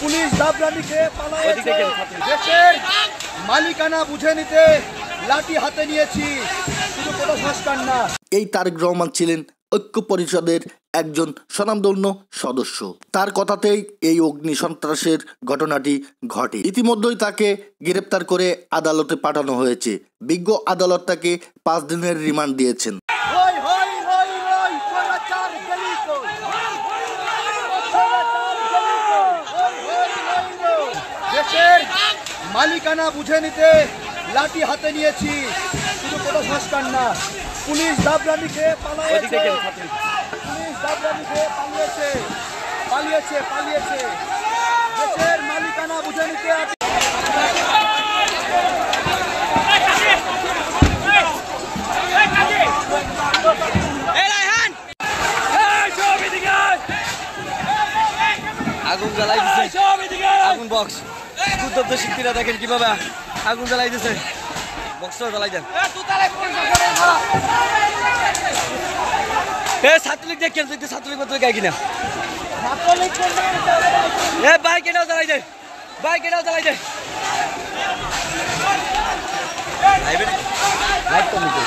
Police দাবরানিকে পালায়েছে। দেশের মালিকানা বুঝে নিতে লাঠি হাতে নিয়েছি, শুধু কোনো সংস্কার না। এই তারেক রহমান ছিলেন ঐক্য পরিষদের একজন স্বনামধন্য সদস্য। তার কথাতেই এই অগ্নি সন্ত্রাসের ঘটনাটি ঘটে। ইতিমধ্যেই তাকে গ্রেপ্তার করে আদালতে পাঠানো হয়েছে। বিজ্ঞ আদালত তাকে 5 দিনের রিমান্ড দিয়েছেন। দেশের মালিকানা বুঝে নিতে লাঠি হাতে নিয়েছি, শুধু কোনো সংস্কার না। পুলিশ দাবরানিকে পালায়েছে। পুলিশ দাবরানিকে পালিয়েছে। দেশের মালিকানা বুঝে নিতে আগুন জ্বালাই দিছে, আগুন বক্স উত্তপ্ত শিক্ষিরা দেখেন কিভাবে আগুন জ্বালাই দিছে, বক্সটা জ্বালাই দেন। ছাত্রলীগ দেখেন, ছাত্রলীগ মতো গাই কিনা বাইক এটাও জ্বালাই দেয়, বাইক এটাও জ্বালাই দেয়। লাইট কমিয়ে